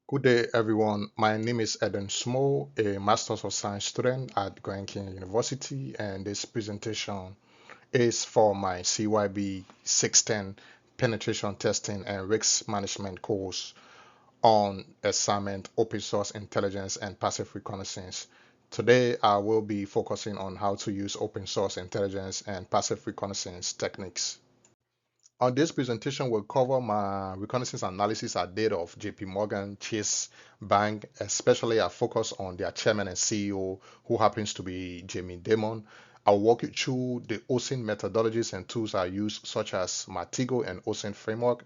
Good day, everyone. My name is Eden Small, a Masters of Science student at Recon University, and this presentation is for my CYB 610 Penetration Testing and Risk Management course on assignment Open Source Intelligence and Passive Reconnaissance. Today, I will be focusing on how to use open source intelligence and passive reconnaissance techniques. On this presentation, we'll cover my reconnaissance analysis at data of JP Morgan Chase Bank, especially I focus on their chairman and CEO, who happens to be Jamie Dimon. I'll walk you through the OSINT methodologies and tools I use, such as Matigo and OSINT framework.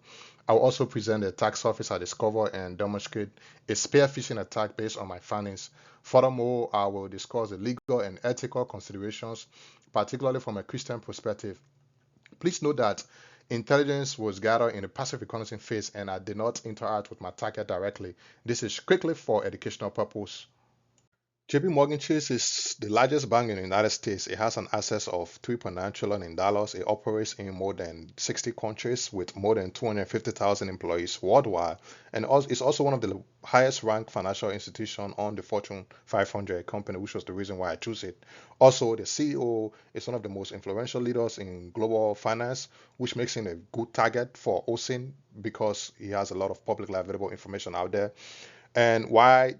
I'll also present the attack surface I discover and demonstrate a spear phishing attack based on my findings. Furthermore, I will discuss the legal and ethical considerations, particularly from a Christian perspective. Please note that intelligence was gathered in the passive reconnaissance phase and I did not interact with my target directly. This is strictly for educational purpose. JP Morgan Chase is the largest bank in the United States. It has an assets of 3.9 trillion in dollars. It operates in more than 60 countries with more than 250,000 employees worldwide, and it's also one of the highest ranked financial institutions on the Fortune 500 company, which was the reason why I chose it. Also, the CEO is one of the most influential leaders in global finance, which makes him a good target for OSIN because he has a lot of publicly available information out there. And why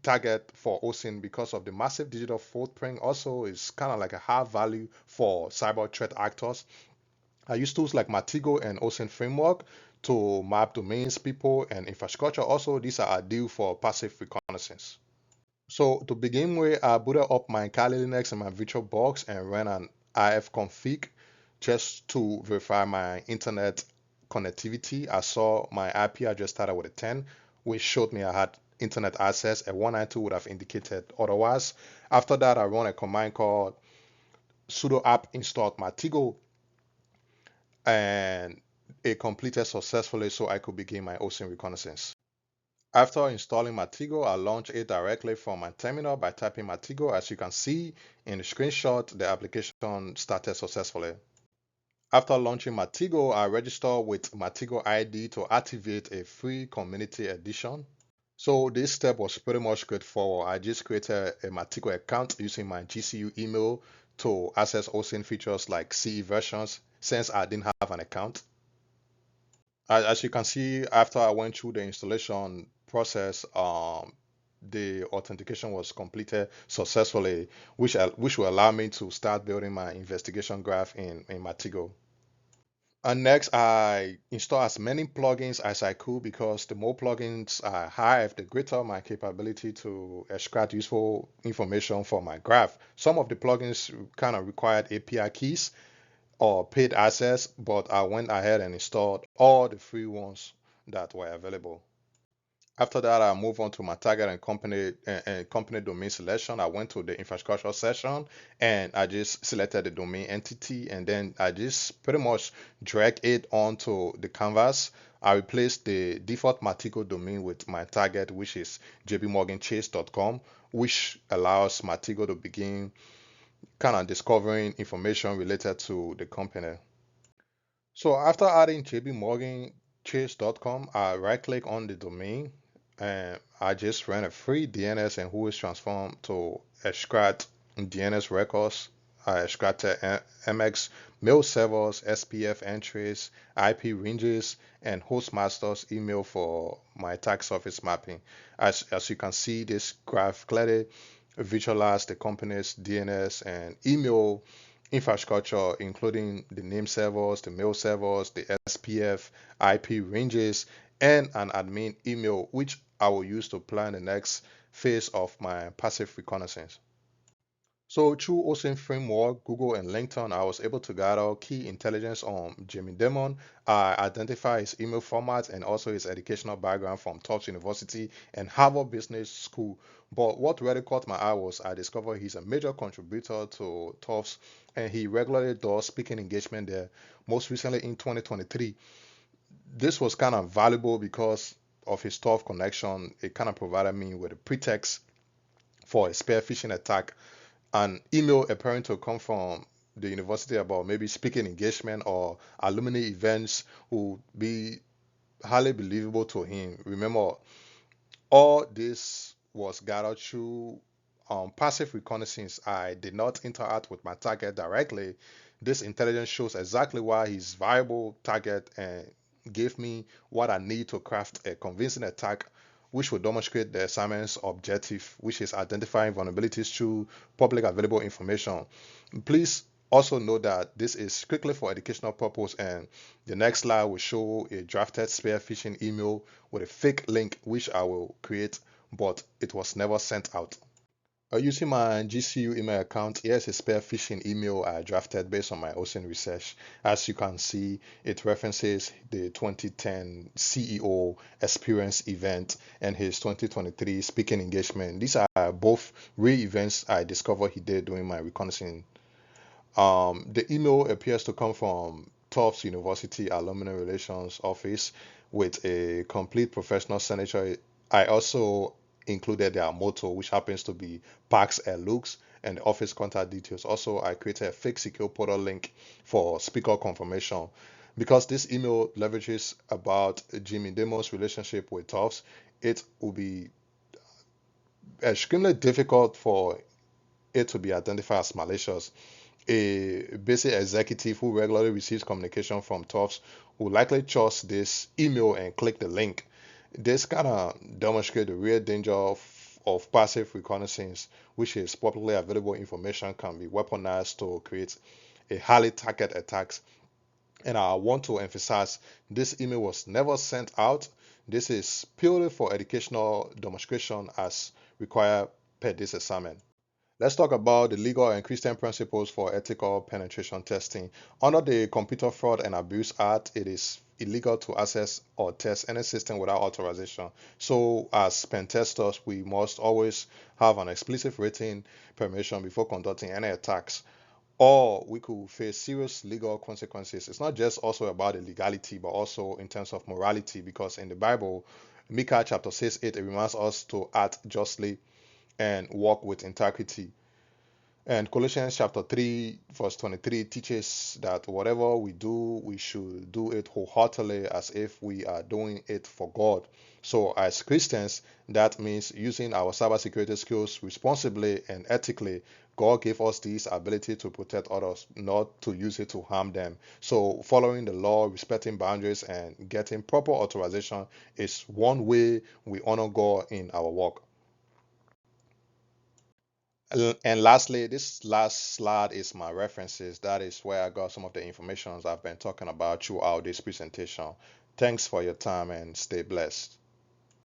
target for OSIN? Because of the massive digital footprint, also is kind of like a high value for cyber threat actors. I use tools like Matigo and OSINT framework to map domains, people, and infrastructure. Also, these are ideal for passive reconnaissance. So to begin with, I booted up my Kali Linux and my VirtualBox and ran an ifconfig just to verify my internet connectivity. I saw my IP address started with a 10, which showed me I had internet access. A 192 would have indicated otherwise. After that, I run a command called sudo apt install Matigo, and it completed successfully so I could begin my OSINT reconnaissance. After installing Matigo, I launch it directly from my terminal by typing Matigo. As you can see in the screenshot, the application started successfully. After launching Matigo, I register with Matigo ID to activate a free community edition. So this step was pretty much straightforward. I just created a Matigo account using my GCU email to access OSINT features like CE versions since I didn't have an account. As you can see, after I went through the installation process, the authentication was completed successfully, which will allow me to start building my investigation graph in Matigo. And next, I install as many plugins as I could because the more plugins I have, the greater my capability to extract useful information from my graph. Some of the plugins kind of required API keys or paid access, but I went ahead and installed all the free ones that were available. After that, I moved on to my target and company domain selection. I went to the infrastructure section and I just selected the domain entity and then I just pretty much drag it onto the canvas. I replaced the default Matigo domain with my target, which is jpmorganchase.com, which allows Matigo to begin kind of discovering information related to the company. So after adding jpmorganchase.com, I right click on the domain and I just ran a free DNS and who is transformed to extract DNS records. I extracted MX mail servers, SPF entries, IP ranges, and hostmaster's email for my attack surface mapping. As you can see, this graph clearly visualize the company's DNS and email infrastructure, including the name servers, the mail servers, the SPF, IP ranges, and an admin email, which I will use to plan the next phase of my passive reconnaissance. So through OSINT framework, Google and LinkedIn, I was able to gather key intelligence on Jimmy Dimon. I identify his email format and also his educational background from Tufts University and Harvard Business School. But what really caught my eye was I discovered he's a major contributor to Tufts and he regularly does speaking engagement there. Most recently in 2023, this was kind of valuable because of his Tufts connection. It kind of provided me with a pretext for a spear phishing attack. An email appearing to come from the university about maybe speaking engagement or alumni events would be highly believable to him. Remember, All this was gathered through passive reconnaissance. I did not interact with my target directly. This intelligence shows exactly why he's viable target and gave me what I need to craft a convincing attack which will demonstrate the assignment's objective, which is identifying vulnerabilities through public available information. Please also note that this is strictly for educational purpose, and the next slide will show a drafted spear phishing email with a fake link which I will create, but it was never sent out. Using my GCU email account, here's a spear phishing email I drafted based on my OSINT research. As you can see, it references the 2010 CEO experience event and his 2023 speaking engagement. These are both real events I discovered he did during my reconnaissance. The email appears to come from Tufts University Alumni Relations Office with a complete professional signature. I also included their motto, which happens to be Pax and Lux, and the office contact details. Also, I created a fake secure portal link for speaker confirmation. Because this email leverages about Jimmy Demon's relationship with Tufts, it will be extremely difficult for it to be identified as malicious. A basic executive who regularly receives communication from Tufts will likely trust this email and click the link. This kind of demonstrates the real danger of passive reconnaissance, which is publicly available information can be weaponized to create a highly targeted attacks. And I want to emphasize this email was never sent out. This is purely for educational demonstration as required per this assignment. Let's talk about the legal and Christian principles for ethical penetration testing. Under the Computer Fraud and Abuse Act, it is illegal to access or test any system without authorization. So, as pen testers, we must always have an explicit written permission before conducting any attacks, or we could face serious legal consequences. It's not just also about the legality, but also in terms of morality, because in the Bible, Micah chapter 6, 8, it reminds us to act justly and walk with integrity. And Colossians chapter 3, verse 23 teaches that whatever we do, we should do it wholeheartedly as if we are doing it for God. So, as Christians, that means using our cybersecurity skills responsibly and ethically. God gave us this ability to protect others, not to use it to harm them. So, following the law, respecting boundaries, and getting proper authorization is one way we honor God in our work. And lastly, this last slide is my references. That is where I got some of the information I've been talking about throughout this presentation. Thanks for your time and stay blessed.